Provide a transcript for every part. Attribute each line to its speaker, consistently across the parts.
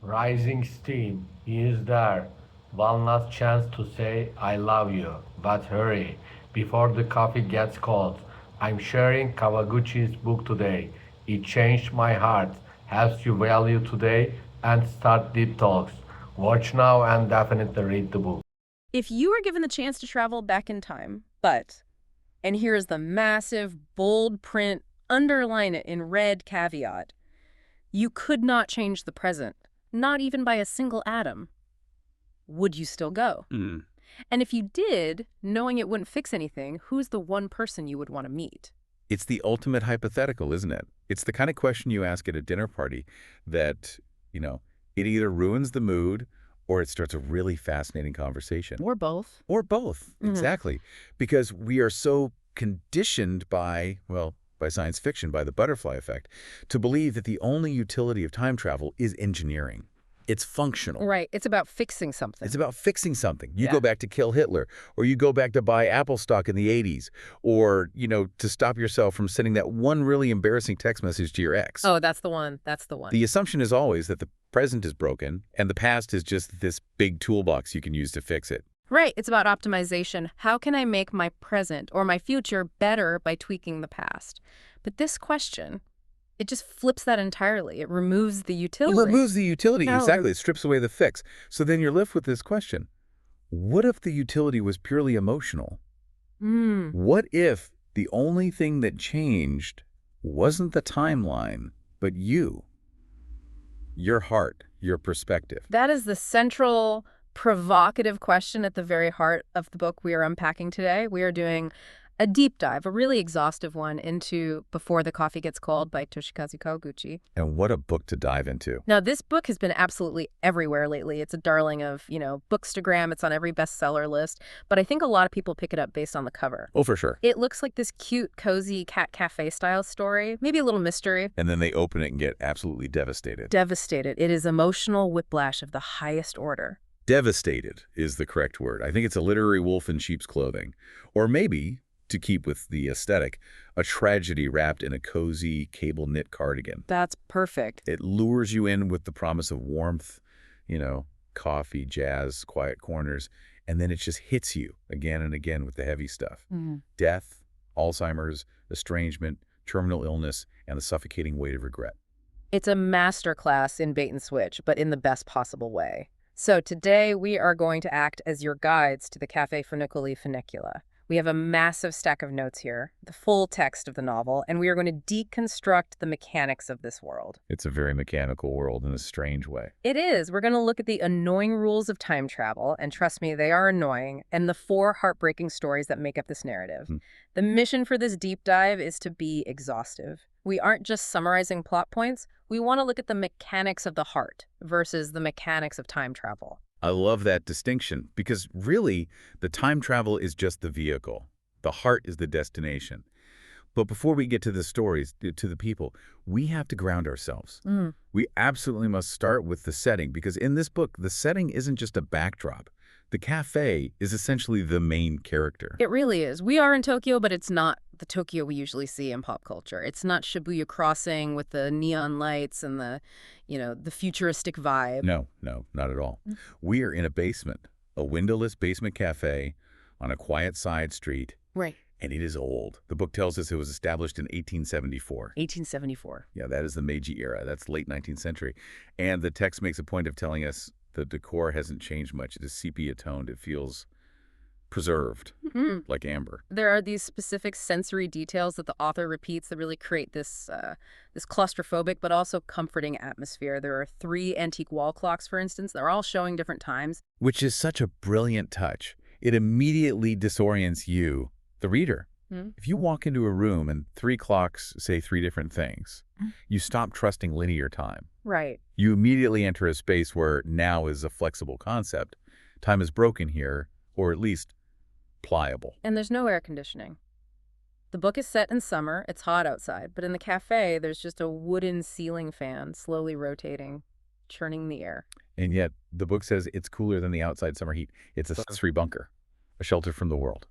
Speaker 1: Rising steam. He is there. One last chance to say I love you. But hurry, before the coffee gets cold. I'm sharing Kawaguchi's book today. It changed my heart, helps you value today, and start deep talks. Watch now and definitely read the book.
Speaker 2: If you were given the chance to travel back in time, but, and here's the massive, bold print, underline it in red caveat, you could not change the present, not even by a single atom. Would you still go? And if you did, knowing it wouldn't fix anything, who's the one person you would want to meet?
Speaker 3: It's the ultimate hypothetical, isn't it? It's the kind of question you ask at a dinner party that, it either ruins the mood or it starts a really fascinating conversation.
Speaker 2: Or both.
Speaker 3: Or both, exactly. Because we are so conditioned by science fiction, by the butterfly effect, to believe that the only utility of time travel is engineering. It's functional.
Speaker 2: Right. It's about fixing something.
Speaker 3: It's about fixing something. You go back to kill Hitler, or you go back to buy Apple stock in the 80s, or, to stop yourself from sending that one really embarrassing text message to your ex.
Speaker 2: Oh, that's the one. That's the one.
Speaker 3: The assumption is always that the present is broken, and the past is just this big toolbox you can use to fix it.
Speaker 2: Right. It's about optimization. How can I make my present or my future better by tweaking the past? But this question, it just flips that entirely. It removes the utility.
Speaker 3: It removes the utility,
Speaker 2: No.
Speaker 3: exactly. It strips away the fix. So then you're left with this question. What if the utility was purely emotional? What if the only thing that changed wasn't the timeline, but you? Your heart, your perspective.
Speaker 2: That is the central provocative question at the very heart of the book we are unpacking today. We are doing a deep dive, a really exhaustive one, into Before the Coffee Gets Cold by Toshikazu Kawaguchi.
Speaker 3: And what a book to dive into.
Speaker 2: Now, this book has been absolutely everywhere lately. It's a darling of, Bookstagram. It's on every bestseller list. But I think a lot of people pick it up based on the cover.
Speaker 3: Oh, for sure.
Speaker 2: It looks like this cute, cozy cat cafe style story, maybe a little mystery.
Speaker 3: And then they open it and get absolutely devastated.
Speaker 2: Devastated. It is emotional whiplash of the highest order.
Speaker 3: Devastated is the correct word. I think it's a literary wolf in sheep's clothing. Or maybe, to keep with the aesthetic, a tragedy wrapped in a cozy cable knit cardigan.
Speaker 2: That's perfect.
Speaker 3: It lures you in with the promise of warmth, coffee, jazz, quiet corners, and then it just hits you again and again with the heavy stuff. Death, Alzheimer's, estrangement, terminal illness, and the suffocating weight of regret.
Speaker 2: It's a masterclass in bait and switch, but in the best possible way. So today we are going to act as your guides to the Cafe Funiculi Funicula. We have a massive stack of notes here, the full text of the novel, and we are going to deconstruct the mechanics of this world.
Speaker 3: It's a very mechanical world in a strange way.
Speaker 2: It is. We're going to look at the annoying rules of time travel, and trust me, they are annoying, and the 4 heartbreaking stories that make up this narrative. The mission for this deep dive is to be exhaustive. We aren't just summarizing plot points. We want to look at the mechanics of the heart versus the mechanics of time travel.
Speaker 3: I love that distinction because really the time travel is just the vehicle. The heart is the destination. But before we get to the stories, to the people, we have to ground ourselves. We absolutely must start with the setting because in this book, the setting isn't just a backdrop. The cafe is essentially the main character.
Speaker 2: It really is. We are in Tokyo, but it's not the Tokyo we usually see in pop culture. It's not Shibuya Crossing with the neon lights and the futuristic vibe.
Speaker 3: No, not at all. We are in a basement, a windowless basement cafe on a quiet side street.
Speaker 2: Right.
Speaker 3: And it is old. The book tells us it was established in 1874.
Speaker 2: 1874.
Speaker 3: Yeah, that is the Meiji era. That's late 19th century. And the text makes a point of telling us the decor hasn't changed much. It is sepia-toned. It feels preserved, like amber.
Speaker 2: There are these specific sensory details that the author repeats that really create this claustrophobic but also comforting atmosphere. There are 3 antique wall clocks, for instance. They're all showing different times.
Speaker 3: Which is such a brilliant touch. It immediately disorients you, the reader. If you walk into a room and 3 clocks say 3 different things, you stop trusting linear time.
Speaker 2: Right.
Speaker 3: You immediately enter a space where now is a flexible concept. Time is broken here, or at least pliable.
Speaker 2: And there's no air conditioning. The book is set in summer. It's hot outside. But in the cafe, there's just a wooden ceiling fan slowly rotating, churning the air.
Speaker 3: And yet, the book says it's cooler than the outside summer heat. It's a sensory bunker, a shelter from the world.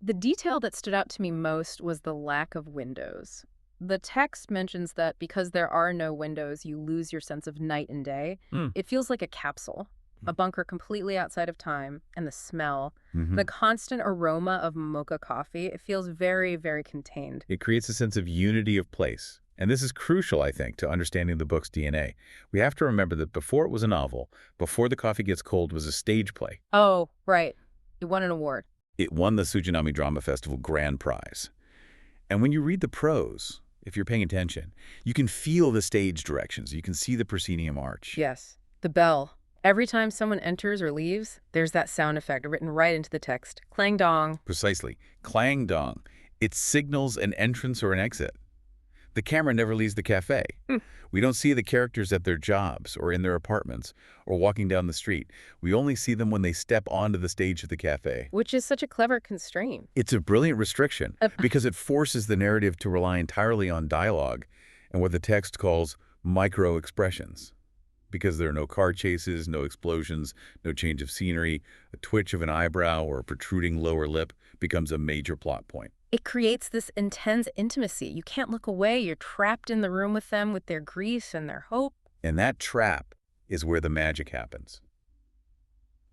Speaker 2: The detail that stood out to me most was the lack of windows. The text mentions that because there are no windows, you lose your sense of night and day.
Speaker 3: Mm.
Speaker 2: It feels like a capsule, a bunker completely outside of time, and the smell,
Speaker 3: Mm-hmm.
Speaker 2: the constant aroma of mocha coffee, it feels very, very contained.
Speaker 3: It creates a sense of unity of place. And this is crucial, I think, to understanding the book's DNA. We have to remember that before it was a novel, Before the Coffee Gets Cold was a stage play.
Speaker 2: Oh, right. It won an award.
Speaker 3: It won the Sujinami Drama Festival Grand Prize. And when you read the prose, if you're paying attention, you can feel the stage directions. You can see the proscenium arch.
Speaker 2: Yes. The bell. Every time someone enters or leaves, there's that sound effect written right into the text. Clang dong.
Speaker 3: Precisely. Clang dong. It signals an entrance or an exit. The camera never leaves the cafe. We don't see the characters at their jobs or in their apartments or walking down the street. We only see them when they step onto the stage of the cafe.
Speaker 2: Which is such a clever constraint.
Speaker 3: It's a brilliant restriction because it forces the narrative to rely entirely on dialogue and what the text calls micro-expressions. Because there are no car chases, no explosions, no change of scenery, a twitch of an eyebrow or a protruding lower lip becomes a major plot point.
Speaker 2: It creates this intense intimacy. You can't look away. You're trapped in the room with them, with their grief and their hope.
Speaker 3: And that trap is where the magic happens.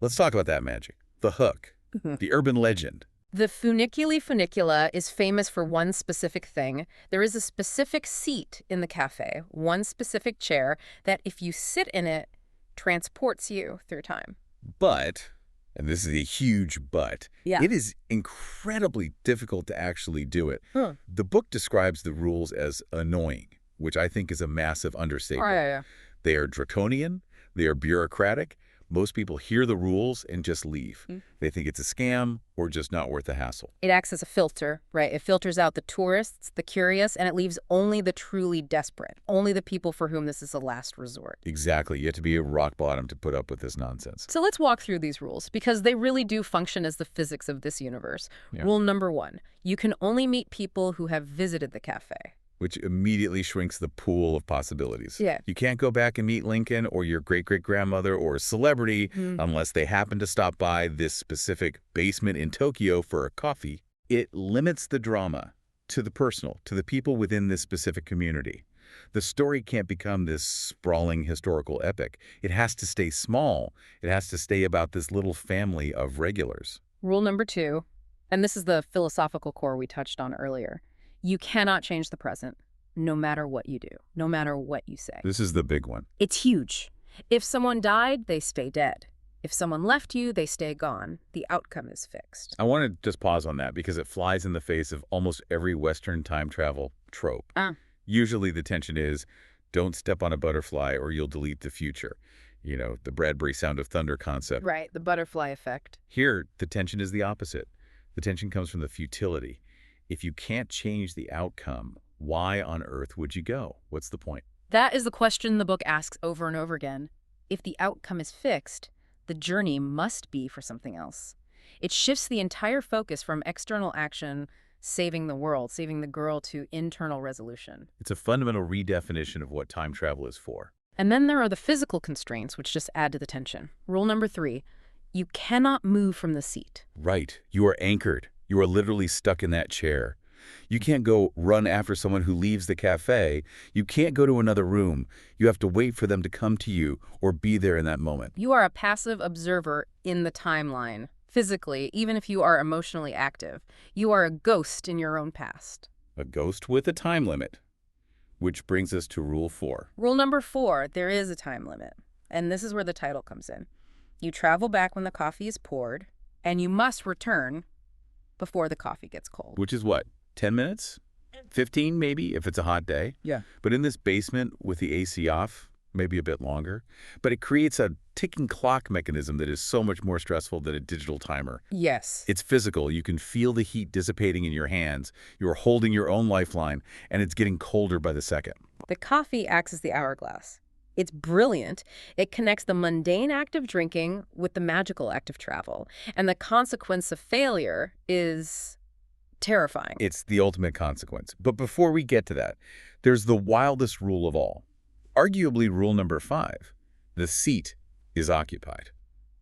Speaker 3: Let's talk about that magic. The hook, the urban legend.
Speaker 2: The Funiculi Funicula is famous for one specific thing. There is a specific seat in the cafe, one specific chair, that if you sit in it, transports you through time.
Speaker 3: But, and this is a huge but,
Speaker 2: Yeah.
Speaker 3: it is incredibly difficult to actually do it.
Speaker 2: Huh.
Speaker 3: The book describes the rules as annoying, which I think is a massive understatement.
Speaker 2: Yeah.
Speaker 3: They are draconian, they are bureaucratic. Most people hear the rules and just leave. They think it's a scam or just not worth the hassle.
Speaker 2: It acts as a filter, right? It filters out the tourists, the curious, and it leaves only the truly desperate, only the people for whom this is a last resort.
Speaker 3: Exactly. You have to be a rock bottom to put up with this nonsense.
Speaker 2: So let's walk through these rules because they really do function as the physics of this universe.
Speaker 3: Yeah.
Speaker 2: Rule number 1, you can only meet people who have visited the cafe.
Speaker 3: Which immediately shrinks the pool of possibilities.
Speaker 2: Yeah.
Speaker 3: You can't go back and meet Lincoln or your great-great-grandmother or a celebrity unless they happen to stop by this specific basement in Tokyo for a coffee. It limits the drama to the personal, to the people within this specific community. The story can't become this sprawling historical epic. It has to stay small. It has to stay about this little family of regulars.
Speaker 2: Rule number 2, and this is the philosophical core we touched on earlier. You cannot change the present, no matter what you do, no matter what you say.
Speaker 3: This is the big one.
Speaker 2: It's huge. If someone died, they stay dead. If someone left you, they stay gone. The outcome is fixed.
Speaker 3: I want to just pause on that because it flies in the face of almost every Western time travel trope. Usually the tension is, don't step on a butterfly or you'll delete the future. You know, the Bradbury Sound of Thunder concept.
Speaker 2: Right, the butterfly effect.
Speaker 3: Here, the tension is the opposite. The tension comes from the futility. If you can't change the outcome, why on earth would you go? What's the point?
Speaker 2: That is the question the book asks over and over again. If the outcome is fixed, the journey must be for something else. It shifts the entire focus from external action, saving the world, saving the girl, to internal resolution.
Speaker 3: It's a fundamental redefinition of what time travel is for.
Speaker 2: And then there are the physical constraints, which just add to the tension. Rule number 3, you cannot move from the seat.
Speaker 3: Right. You are anchored. You are literally stuck in that chair. You can't go run after someone who leaves the cafe. You can't go to another room. You have to wait for them to come to you or be there in that moment.
Speaker 2: You are a passive observer in the timeline. Physically, even if you are emotionally active, you are a ghost in your own past.
Speaker 3: A ghost with a time limit. Which brings us to Rule 4.
Speaker 2: Rule number 4, there is a time limit. And this is where the title comes in. You travel back when the coffee is poured, and you must return before the coffee gets cold.
Speaker 3: Which is what? 10 minutes? 15 maybe if it's a hot day?
Speaker 2: Yeah.
Speaker 3: But in this basement with the AC off, maybe a bit longer. But it creates a ticking clock mechanism that is so much more stressful than a digital timer.
Speaker 2: Yes.
Speaker 3: It's physical. You can feel the heat dissipating in your hands. You are holding your own lifeline, and it's getting colder by the second.
Speaker 2: The coffee acts as the hourglass. It's brilliant. It connects the mundane act of drinking with the magical act of travel. And the consequence of failure is terrifying.
Speaker 3: It's the ultimate consequence. But before we get to that, there's the wildest rule of all. Arguably rule number 5. The seat is occupied.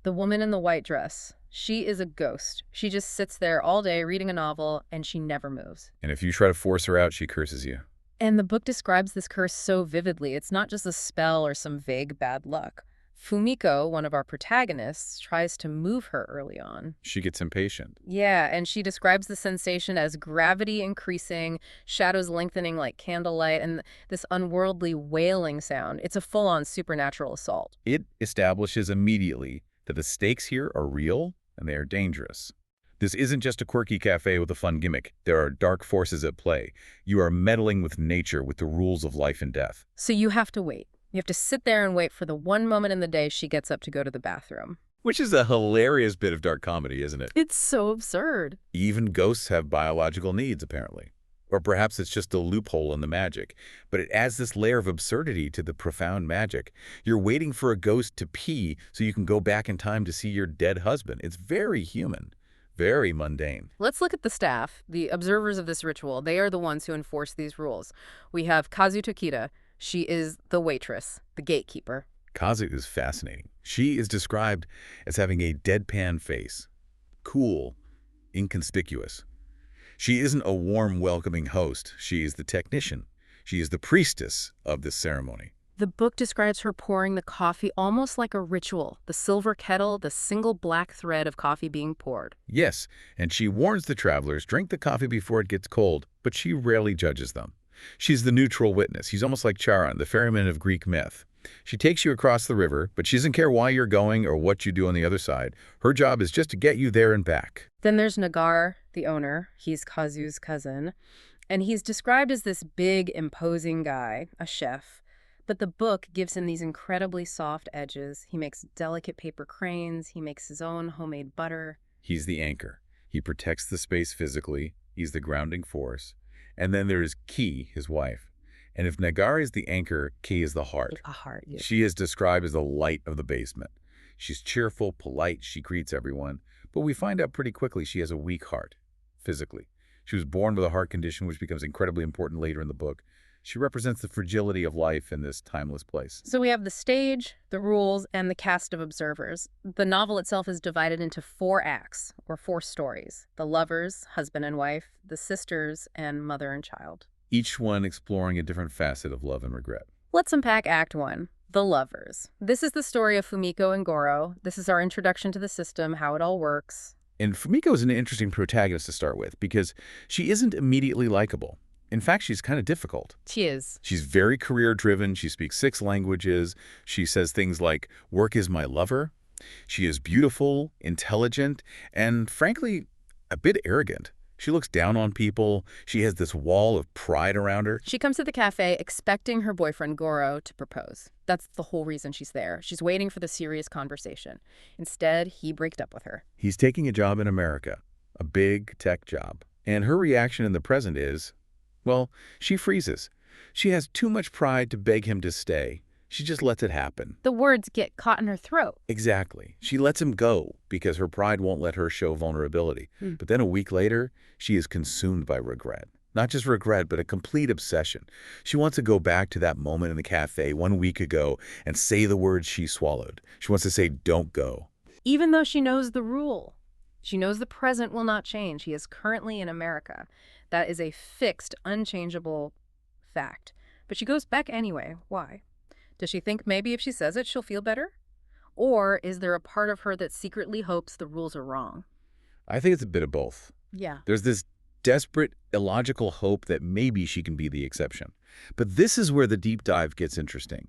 Speaker 2: The woman in the white dress, she is a ghost. She just sits there all day reading a novel, and she never moves.
Speaker 3: And if you try to force her out, she curses you.
Speaker 2: And the book describes this curse so vividly. It's not just a spell or some vague bad luck. Fumiko, one of our protagonists, tries to move her early on.
Speaker 3: She gets impatient.
Speaker 2: Yeah, and she describes the sensation as gravity increasing, shadows lengthening like candlelight, and this unworldly wailing sound. It's a full-on supernatural assault.
Speaker 3: It establishes immediately that the stakes here are real and they are dangerous. This isn't just a quirky cafe with a fun gimmick. There are dark forces at play. You are meddling with nature, with the rules of life and death.
Speaker 2: So you have to wait. You have to sit there and wait for the one moment in the day she gets up to go to the bathroom.
Speaker 3: Which is a hilarious bit of dark comedy, isn't it?
Speaker 2: It's so absurd.
Speaker 3: Even ghosts have biological needs, apparently. Or perhaps it's just a loophole in the magic. But it adds this layer of absurdity to the profound magic. You're waiting for a ghost to pee so you can go back in time to see your dead husband. It's very human. Very mundane.
Speaker 2: Let's look at the staff, the observers of this ritual. They are the ones who enforce these rules. We have Kazu Tokita. She is the waitress, the gatekeeper.
Speaker 3: Kazu is fascinating. She is described as having a deadpan face. Cool, inconspicuous. She isn't a warm, welcoming host. She is the technician. She is the priestess of this ceremony.
Speaker 2: The book describes her pouring the coffee almost like a ritual, the silver kettle, the single black thread of coffee being poured.
Speaker 3: Yes, and she warns the travelers, drink the coffee before it gets cold, but she rarely judges them. She's the neutral witness. She's almost like Charon, the ferryman of Greek myth. She takes you across the river, but she doesn't care why you're going or what you do on the other side. Her job is just to get you there and back.
Speaker 2: Then there's Nagar, the owner. He's Kazu's cousin. And he's described as this big, imposing guy, a chef. But the book gives him these incredibly soft edges. He makes delicate paper cranes. He makes his own homemade butter.
Speaker 3: He's the anchor. He protects the space physically. He's the grounding force. And then there is Ki, his wife. And if Nagar is the anchor, Ki is the heart.
Speaker 2: A heart, yes.
Speaker 3: She is described as the light of the basement. She's cheerful, polite, she greets everyone. But we find out pretty quickly she has a weak heart, physically. She was born with a heart condition, which becomes incredibly important later in the book. She represents the fragility of life in this timeless place.
Speaker 2: So we have the stage, the rules, and the cast of observers. The novel itself is divided into 4 acts, or 4 stories. The lovers, husband and wife, the sisters, and mother and child.
Speaker 3: Each one exploring a different facet of love and regret.
Speaker 2: Let's unpack Act 1, the lovers. This is the story of Fumiko and Goro. This is our introduction to the system, how it all works.
Speaker 3: And Fumiko is an interesting protagonist to start with because she isn't immediately likable. In fact, she's kind of difficult.
Speaker 2: She is.
Speaker 3: She's very career-driven. She speaks 6 languages. She says things like, work is my lover. She is beautiful, intelligent, and frankly, a bit arrogant. She looks down on people. She has this wall of pride around her.
Speaker 2: She comes to the cafe expecting her boyfriend Goro to propose. That's the whole reason she's there. She's waiting for the serious conversation. Instead, he breaks up with her.
Speaker 3: He's taking a job in America, a big tech job. And her reaction in the present is, well, she freezes. She has too much pride to beg him to stay. She just lets it happen.
Speaker 2: The words get caught in her throat.
Speaker 3: Exactly. She lets him go because her pride won't let her show vulnerability. But then a week later, she is consumed by regret. Not just regret, but a complete obsession. She wants to go back to that moment in the cafe 1 week ago and say the words she swallowed. She wants to say, don't go.
Speaker 2: Even though she knows the rule. She knows the present will not change. He is currently in America. That is a fixed, unchangeable fact. But she goes back anyway. Why? Does she think maybe if she says it, she'll feel better? Or is there a part of her that secretly hopes the rules are wrong?
Speaker 3: I think it's a bit of both.
Speaker 2: Yeah.
Speaker 3: There's this desperate, illogical hope that maybe she can be the exception. But this is where the deep dive gets interesting.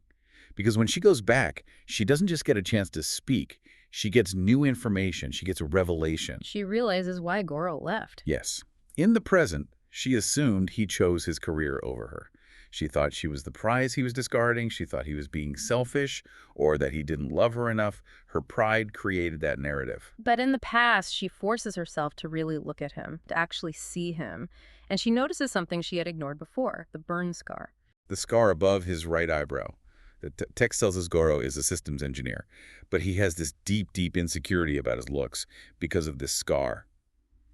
Speaker 3: Because when she goes back, she doesn't just get a chance to speak. She gets new information. She gets a revelation.
Speaker 2: She realizes why Goro left.
Speaker 3: Yes. In the present, she assumed he chose his career over her. She thought she was the prize he was discarding. She thought he was being selfish or that he didn't love her enough. Her pride created that narrative.
Speaker 2: But in the past, she forces herself to really look at him, to actually see him. And she notices something she had ignored before, the burn scar.
Speaker 3: The scar above his right eyebrow. The text tells us Goro is a systems engineer, but he has this deep, deep insecurity about his looks because of this scar.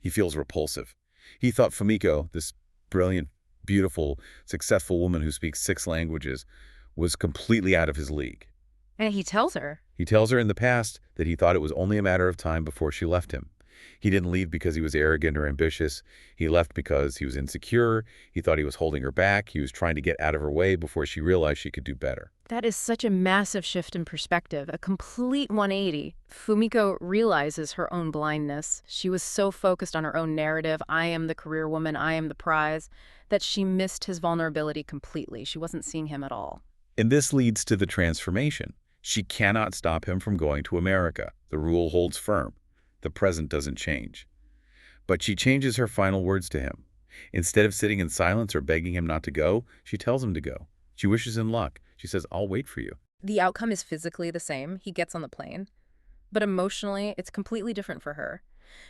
Speaker 3: He feels repulsive. He thought Fumiko, this brilliant, beautiful, successful woman who speaks 6 languages, was completely out of his league.
Speaker 2: And he tells her.
Speaker 3: He tells her in the past that he thought it was only a matter of time before she left him. He didn't leave because he was arrogant or ambitious. He left because he was insecure. He thought he was holding her back. He was trying to get out of her way before she realized she could do better.
Speaker 2: That is such a massive shift in perspective, a complete 180. Fumiko realizes her own blindness. She was so focused on her own narrative, I am the career woman, I am the prize, that she missed his vulnerability completely. She wasn't seeing him at all.
Speaker 3: And this leads to the transformation. She cannot stop him from going to America. The rule holds firm. The present doesn't change. But she changes her final words to him. Instead of sitting in silence or begging him not to go, she tells him to go. She wishes him luck. She says, I'll wait for you.
Speaker 2: The outcome is physically the same. He gets on the plane. But emotionally, it's completely different for her.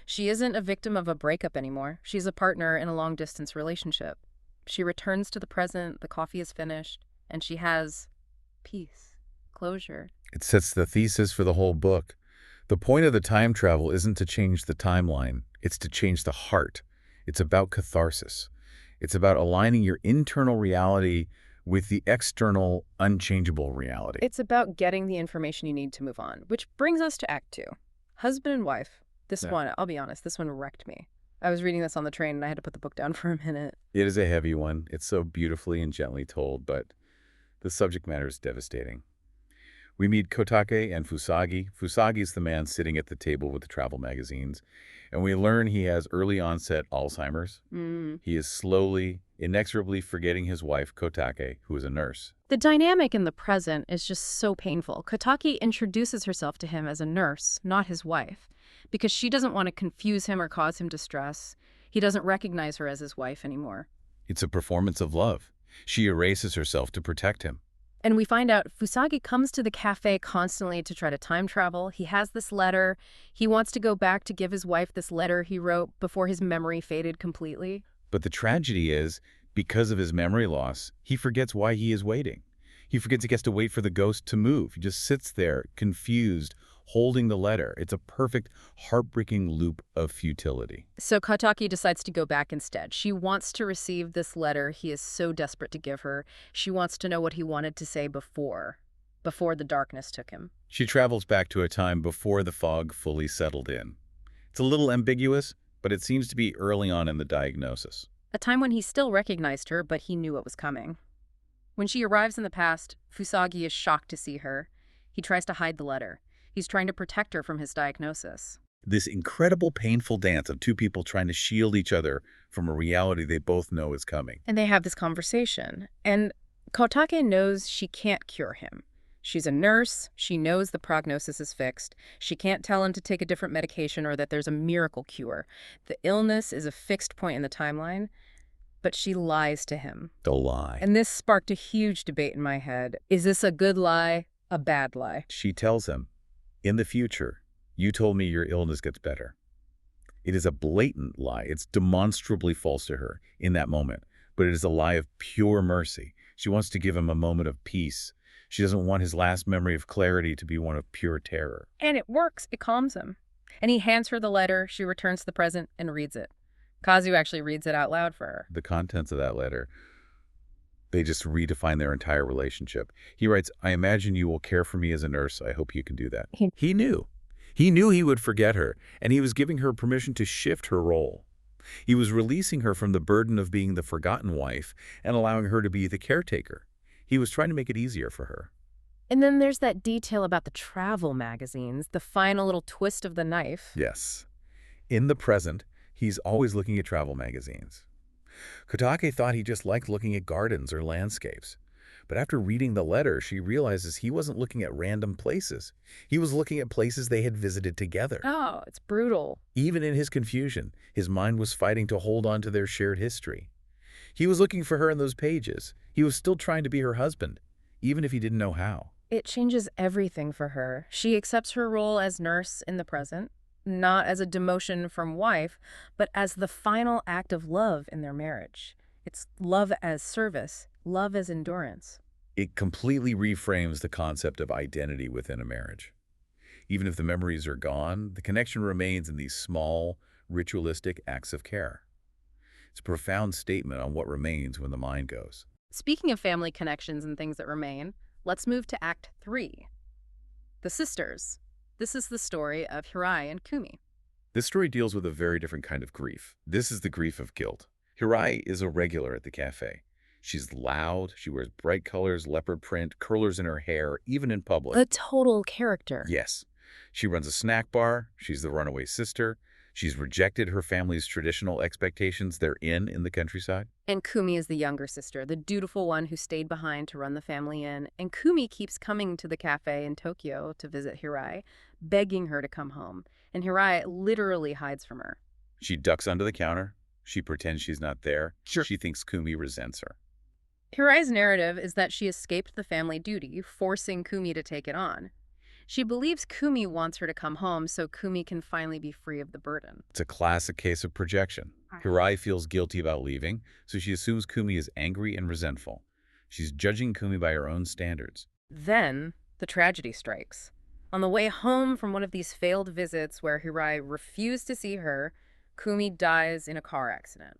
Speaker 2: She isn't a victim of a breakup anymore. She's a partner in a long-distance relationship. She returns to the present, the coffee is finished, and she has peace, closure.
Speaker 3: It sets the thesis for the whole book. The point of the time travel isn't to change the timeline. It's to change the heart. It's about catharsis. It's about aligning your internal reality with the external, unchangeable reality.
Speaker 2: It's about getting the information you need to move on, which brings us to Act 2. Husband and wife. This one, I'll be honest, this one wrecked me. I was reading this on the train and I had to put the book down for a minute.
Speaker 3: It is a heavy one. It's so beautifully and gently told, but the subject matter is devastating. We meet Kotake and Fusagi. Fusagi is the man sitting at the table with the travel magazines, and we learn he has early onset Alzheimer's. He is slowly, inexorably forgetting his wife, Kotake, who is a nurse.
Speaker 2: The dynamic in the present is just so painful. Kotake introduces herself to him as a nurse, not his wife, because she doesn't want to confuse him or cause him distress. He doesn't recognize her as his wife anymore.
Speaker 3: It's a performance of love. She erases herself to protect him.
Speaker 2: And we find out Fusagi comes to the cafe constantly to try to time travel. He has this letter. He wants to go back to give his wife this letter he wrote before his memory faded completely.
Speaker 3: But the tragedy is, because of his memory loss, he forgets why he is waiting. He forgets he gets to wait for the ghost to move. He just sits there, confused, holding the letter. It's a perfect, heartbreaking loop of futility.
Speaker 2: So Kotake decides to go back instead. She wants to receive this letter he is so desperate to give her. She wants to know what he wanted to say before the darkness took him.
Speaker 3: She travels back to a time before the fog fully settled in. It's a little ambiguous, but it seems to be early on in the diagnosis.
Speaker 2: A time when he still recognized her, but he knew what was coming. When she arrives in the past, Fusagi is shocked to see her. He tries to hide the letter. He's trying to protect her from his diagnosis.
Speaker 3: This incredible, painful dance of two people trying to shield each other from a reality they both know is coming.
Speaker 2: And they have this conversation. And Kotake knows she can't cure him. She's a nurse. She knows the prognosis is fixed. She can't tell him to take a different medication or that there's a miracle cure. The illness is a fixed point in the timeline, but she lies to him.
Speaker 3: The lie.
Speaker 2: And this sparked a huge debate in my head. Is this a good lie, a bad lie?
Speaker 3: She tells him, in the future, you told me your illness gets better. It is a blatant lie. It's demonstrably false to her in that moment, but it is a lie of pure mercy. She wants to give him a moment of peace. She doesn't want his last memory of clarity to be one of pure terror.
Speaker 2: And it works. It calms him. And he hands her the letter. She returns to the present and reads it. Kazu actually reads it out loud for her.
Speaker 3: The contents of that letter, they just redefine their entire relationship. He writes, I imagine you will care for me as a nurse. I hope you can do that. He knew. He knew he would forget her, and he was giving her permission to shift her role. He was releasing her from the burden of being the forgotten wife and allowing her to be the caretaker. He was trying to make it easier for her.
Speaker 2: And then there's that detail about the travel magazines, the final little twist of the knife.
Speaker 3: Yes. In the present, he's always looking at travel magazines. Kotake thought he just liked looking at gardens or landscapes. But after reading the letter, she realizes he wasn't looking at random places. He was looking at places they had visited together.
Speaker 2: Oh, it's brutal.
Speaker 3: Even in his confusion, his mind was fighting to hold on to their shared history. He was looking for her in those pages. He was still trying to be her husband, even if he didn't know how.
Speaker 2: It changes everything for her. She accepts her role as nurse in the present, not as a demotion from wife, but as the final act of love in their marriage. It's love as service, love as endurance.
Speaker 3: It completely reframes the concept of identity within a marriage. Even if the memories are gone, the connection remains in these small, ritualistic acts of care. It's a profound statement on what remains when the mind goes.
Speaker 2: Speaking of family connections and things that remain, let's move to Act 3. The Sisters. This is the story of Hirai and Kumi.
Speaker 3: This story deals with a very different kind of grief. This is the grief of guilt. Hirai is a regular at the cafe. She's loud, she wears bright colors, leopard print, curlers in her hair, even in public.
Speaker 2: A total character.
Speaker 3: Yes. She runs a snack bar, she's the runaway sister, she's rejected her family's traditional expectations they're in the countryside.
Speaker 2: And Kumi is the younger sister, the dutiful one who stayed behind to run the family inn. And Kumi keeps coming to the cafe in Tokyo to visit Hirai, begging her to come home. And Hirai literally hides from her.
Speaker 3: She ducks under the counter, she pretends she's not there, she thinks Kumi resents her.
Speaker 2: Hirai's narrative is that she escaped the family duty, forcing Kumi to take it on. She believes Kumi wants her to come home so Kumi can finally be free of the burden.
Speaker 3: It's a classic case of projection. Hirai feels guilty about leaving, so she assumes Kumi is angry and resentful. She's judging Kumi by her own standards.
Speaker 2: Then, the tragedy strikes. On the way home from one of these failed visits where Hirai refused to see her, Kumi dies in a car accident.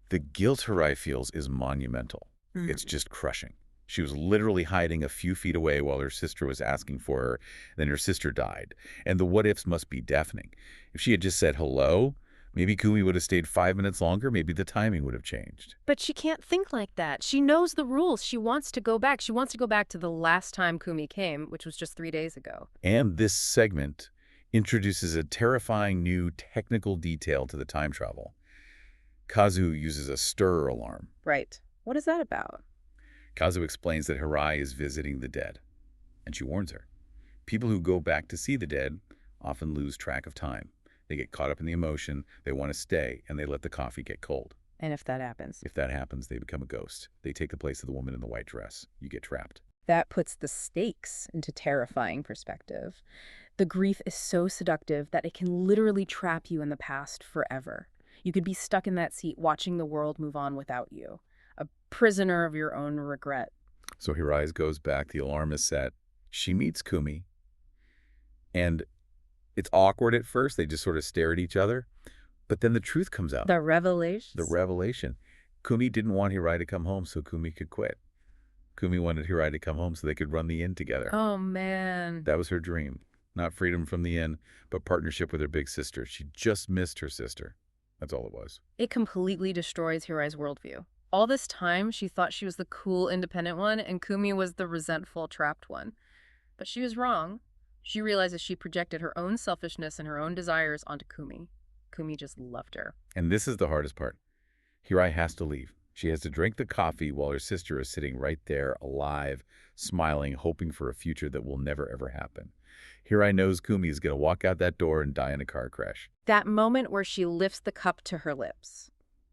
Speaker 3: The guilt Hirai feels is monumental. It's just crushing. She was literally hiding a few feet away while her sister was asking for her, then her sister died. And the what-ifs must be deafening. If she had just said hello, maybe Kumi would have stayed 5 minutes longer, maybe the timing would have changed.
Speaker 2: But she can't think like that. She knows the rules. She wants to go back. She wants to go back to the last time Kumi came, which was just 3 days ago.
Speaker 3: And this segment introduces a terrifying new technical detail to the time travel. Kazu uses a stir alarm.
Speaker 2: Right. What is that about?
Speaker 3: Kazu explains that Hirai is visiting the dead, and she warns her. People who go back to see the dead often lose track of time. They get caught up in the emotion, they want to stay, and they let the coffee get cold.
Speaker 2: And if that happens?
Speaker 3: If that happens, they become a ghost. They take the place of the woman in the white dress. You get trapped.
Speaker 2: That puts the stakes into terrifying perspective. The grief is so seductive that it can literally trap you in the past forever. You could be stuck in that seat watching the world move on without you. A prisoner of your own regret.
Speaker 3: So Hirai goes back, the alarm is set. She meets Kumi, and it's awkward at first. They just sort of stare at each other. But then the truth comes out.
Speaker 2: The revelation?
Speaker 3: The revelation. Kumi didn't want Hirai to come home so Kumi could quit. Kumi wanted Hirai to come home so they could run the inn together.
Speaker 2: Oh, man.
Speaker 3: That was her dream. Not freedom from the inn, but partnership with her big sister. She just missed her sister. That's all it was.
Speaker 2: It completely destroys Hirai's worldview. All this time, she thought she was the cool, independent one, and Kumi was the resentful, trapped one. But she was wrong. She realizes she projected her own selfishness and her own desires onto Kumi. Kumi just loved her.
Speaker 3: And this is the hardest part. Hirai has to leave. She has to drink the coffee while her sister is sitting right there, alive, smiling, hoping for a future that will never, ever happen. Hirai knows Kumi is going to walk out that door and die in a car crash.
Speaker 2: That moment where she lifts the cup to her lips.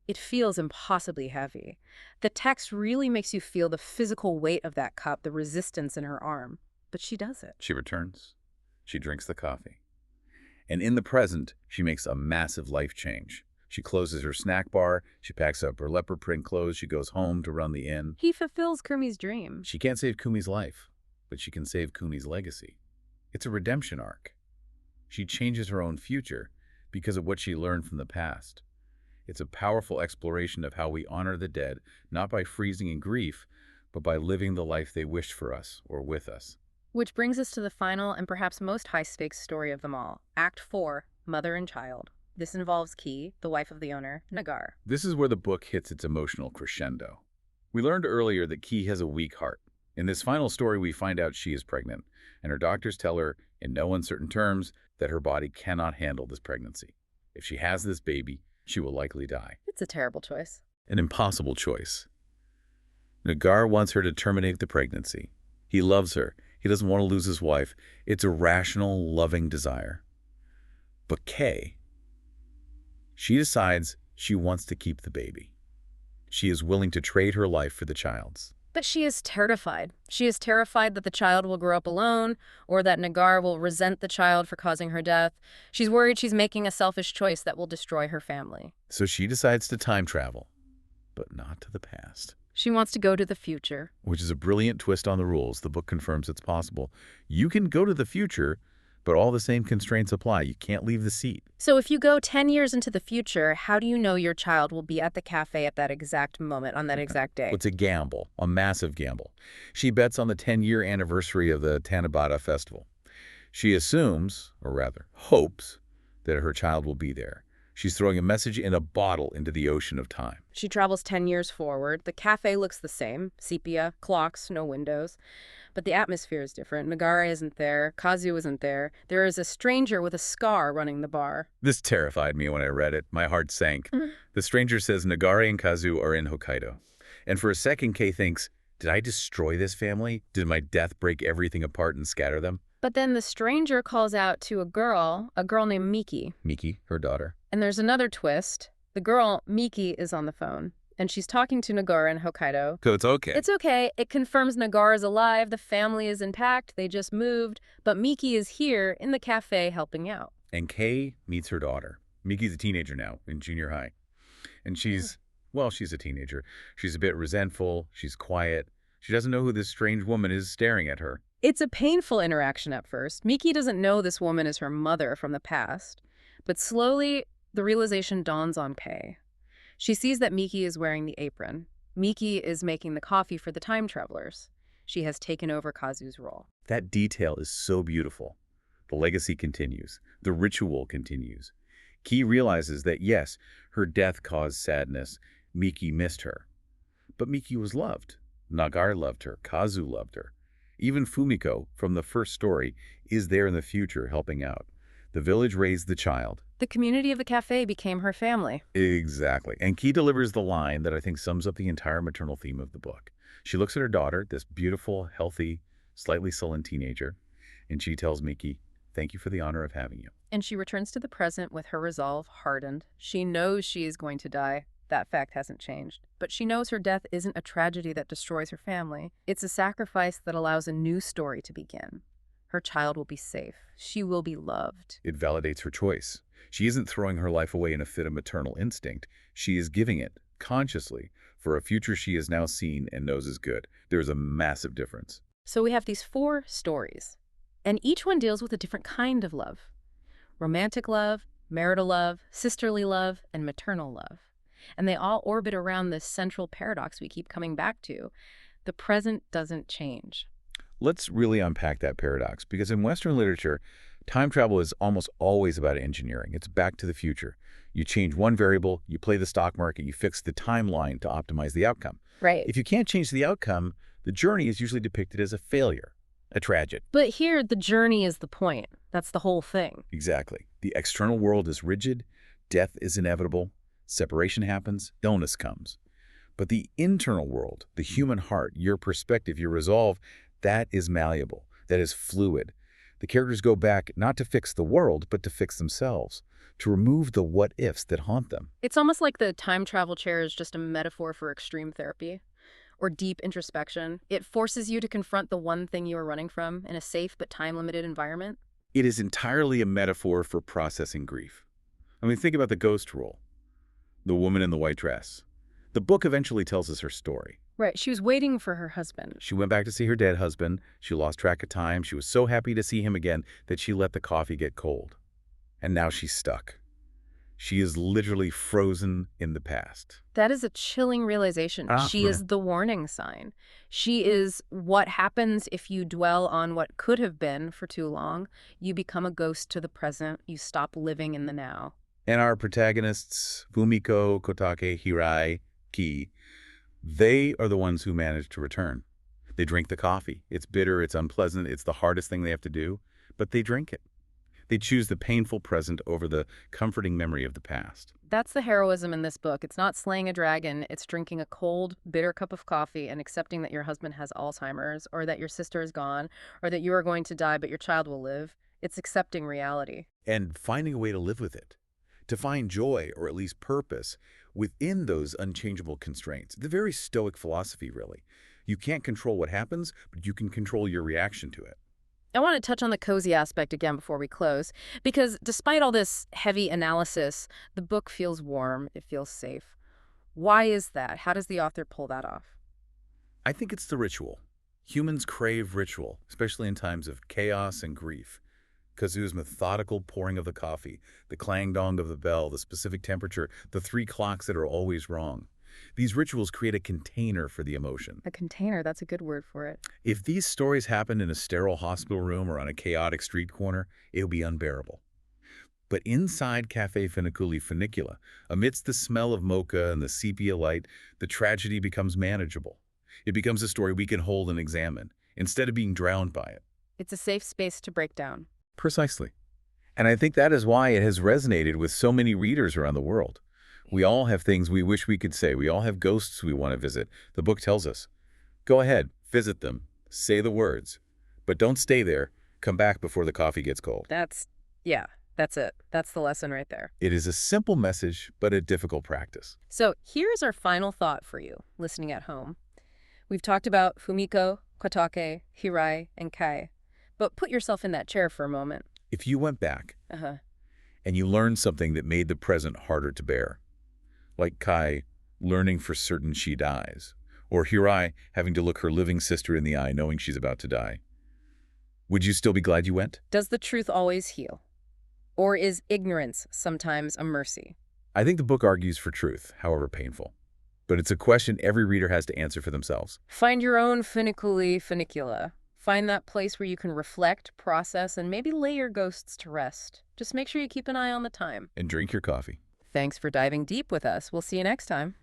Speaker 2: It feels impossibly heavy. The text really makes you feel the physical weight of that cup, the resistance in her arm. But she does it.
Speaker 3: She returns. She drinks the coffee. And in the present, she makes a massive life change. She closes her snack bar. She packs up her leopard print clothes. She goes home to run the inn.
Speaker 2: He fulfills Kumi's dream.
Speaker 3: She can't save Kumi's life, but she can save Kumi's legacy. It's a redemption arc. She changes her own future because of what she learned from the past. It's a powerful exploration of how we honor the dead, not by freezing in grief, but by living the life they wished for us or with us.
Speaker 2: Which brings us to the final and perhaps most high-stakes story of them all. Act 4, Mother and Child. This involves Ki, the wife of the owner, Nagar.
Speaker 3: This is where the book hits its emotional crescendo. We learned earlier that Ki has a weak heart. In this final story, we find out she is pregnant, and her doctors tell her, in no uncertain terms, that her body cannot handle this pregnancy. If she has this baby, she will likely die.
Speaker 2: It's a terrible choice.
Speaker 3: An impossible choice. Nagar wants her to terminate the pregnancy. He loves her. He doesn't want to lose his wife. It's a rational, loving desire. But Kay, she decides she wants to keep the baby. She is willing to trade her life for the child's.
Speaker 2: But she is terrified. She is terrified that the child will grow up alone, or that Nagar will resent the child for causing her death. She's worried she's making a selfish choice that will destroy her family.
Speaker 3: So she decides to time travel, but not to the past.
Speaker 2: She wants to go to the future.
Speaker 3: Which is a brilliant twist on the rules. The book confirms it's possible. You can go to the future, but all the same constraints apply. You can't leave the seat.
Speaker 2: So if you go 10 years into the future, how do you know your child will be at the cafe at that exact moment, on that exact day?
Speaker 3: It's a gamble, a massive gamble. She bets on the 10-year anniversary of the Tanabata Festival. She assumes, or rather hopes, that her child will be there. She's throwing a message in a bottle into the ocean of time.
Speaker 2: She travels 10 years forward. The cafe looks the same. Sepia, clocks, no windows. But the atmosphere is different. Nagare isn't there. Kazu isn't there. There is a stranger with a scar running the bar.
Speaker 3: This terrified me when I read it. My heart sank. The stranger says Nagare and Kazu are in Hokkaido. And for a second, Kei thinks, did I destroy this family? Did my death break everything apart and scatter them?
Speaker 2: But then the stranger calls out to a girl named Miki.
Speaker 3: Miki, her daughter.
Speaker 2: And there's another twist. The girl, Miki, is on the phone. And she's talking to Nagara in Hokkaido.
Speaker 3: So it's okay.
Speaker 2: It's okay. It confirms Nagara is alive, the family is intact, they just moved. But Miki is here in the cafe helping out.
Speaker 3: And Kei meets her daughter. Miki's a teenager now, in junior high. And she's a teenager. She's a bit resentful. She's quiet. She doesn't know who this strange woman is staring at her.
Speaker 2: It's a painful interaction at first. Miki doesn't know this woman is her mother from the past. But slowly, the realization dawns on Kei. She sees that Miki is wearing the apron. Miki is making the coffee for the time travelers. She has taken over Kazu's role.
Speaker 3: That detail is so beautiful. The legacy continues. The ritual continues. Kei realizes that, yes, her death caused sadness. Miki missed her. But Miki was loved. Nagare loved her. Kazu loved her. Even Fumiko, from the first story, is there in the future helping out. The village raised the child.
Speaker 2: The community of the cafe became her family.
Speaker 3: Exactly. And Kei delivers the line that I think sums up the entire maternal theme of the book. She looks at her daughter, this beautiful, healthy, slightly sullen teenager, and she tells Miki, thank you for the honor of having you.
Speaker 2: And she returns to the present with her resolve hardened. She knows she is going to die. That fact hasn't changed. But she knows her death isn't a tragedy that destroys her family. It's a sacrifice that allows a new story to begin. Her child will be safe. She will be loved.
Speaker 3: It validates her choice. She isn't throwing her life away in a fit of maternal instinct. She is giving it, consciously, for a future she has now seen and knows is good. There's a massive difference.
Speaker 2: So we have these 4 stories, and each one deals with a different kind of love. Romantic love, marital love, sisterly love, and maternal love. And they all orbit around this central paradox we keep coming back to. The present doesn't change.
Speaker 3: Let's really unpack that paradox, because in Western literature, time travel is almost always about engineering. It's back to the future. You change one variable, you play the stock market, you fix the timeline to optimize the outcome.
Speaker 2: Right.
Speaker 3: If you can't change the outcome, the journey is usually depicted as a failure, a tragedy.
Speaker 2: But here, the journey is the point. That's the whole thing.
Speaker 3: Exactly. The external world is rigid, death is inevitable, separation happens, illness comes. But the internal world, the human heart, your perspective, your resolve, that is malleable, that is fluid. The characters go back not to fix the world, but to fix themselves, to remove the what-ifs that haunt them.
Speaker 2: It's almost like the time travel chair is just a metaphor for extreme therapy or deep introspection. It forces you to confront the one thing you are running from in a safe but time-limited environment.
Speaker 3: It is entirely a metaphor for processing grief. I mean, think about the ghost rule, the woman in the white dress. The book eventually tells us her story.
Speaker 2: Right, she was waiting for her husband.
Speaker 3: She went back to see her dead husband. She lost track of time. She was so happy to see him again that she let the coffee get cold. And now she's stuck. She is literally frozen in the past.
Speaker 2: That is a chilling realization. She is the warning sign. She is what happens if you dwell on what could have been for too long. You become a ghost to the present. You stop living in the now.
Speaker 3: And our protagonists, Fumiko, Kotake, Hirai, Kei, they are the ones who manage to return. They drink the coffee. It's bitter, it's unpleasant, it's the hardest thing they have to do, but they drink it. They choose the painful present over the comforting memory of the past.
Speaker 2: That's the heroism in this book. It's not slaying a dragon. It's drinking a cold, bitter cup of coffee and accepting that your husband has Alzheimer's, or that your sister is gone, or that you are going to die but your child will live. It's accepting reality.
Speaker 3: And finding a way to live with it. To find joy, or at least purpose, within those unchangeable constraints. The very Stoic philosophy, really. You can't control what happens, but you can control your reaction to it.
Speaker 2: I want to touch on the cozy aspect again before we close, because despite all this heavy analysis, the book feels warm, it feels safe. Why is that? How does the author pull that off?
Speaker 3: I think it's the ritual. Humans crave ritual, especially in times of chaos and grief. Kazu's methodical pouring of the coffee, the clang-dong of the bell, the specific temperature, the 3 clocks that are always wrong. These rituals create a container for the emotion.
Speaker 2: A container, that's a good word for it.
Speaker 3: If these stories happened in a sterile hospital room or on a chaotic street corner, it would be unbearable. But inside Cafe Funiculi Funicula, amidst the smell of mocha and the sepia light, the tragedy becomes manageable. It becomes a story we can hold and examine, instead of being drowned by it.
Speaker 2: It's a safe space to break down.
Speaker 3: Precisely. And I think that is why it has resonated with so many readers around the world. We all have things we wish we could say. We all have ghosts we want to visit. The book tells us. Go ahead, visit them, say the words. But don't stay there. Come back before the coffee gets cold.
Speaker 2: Yeah, that's it. That's the lesson right there.
Speaker 3: It is a simple message, but a difficult practice.
Speaker 2: So here's our final thought for you, listening at home. We've talked about Fumiko, Kotake, Hirai, and Kai. But put yourself in that chair for a moment.
Speaker 3: If you went back
Speaker 2: Uh-huh.
Speaker 3: and you learned something that made the present harder to bear, like Kai learning for certain she dies, or Hirai having to look her living sister in the eye knowing she's about to die, would you still be glad you went?
Speaker 2: Does the truth always heal? Or is ignorance sometimes a mercy?
Speaker 3: I think the book argues for truth, however painful. But it's a question every reader has to answer for themselves.
Speaker 2: Find your own Funiculi Funicula. Find that place where you can reflect, process, and maybe lay your ghosts to rest. Just make sure you keep an eye on the time.
Speaker 3: And drink your coffee.
Speaker 2: Thanks for diving deep with us. We'll see you next time.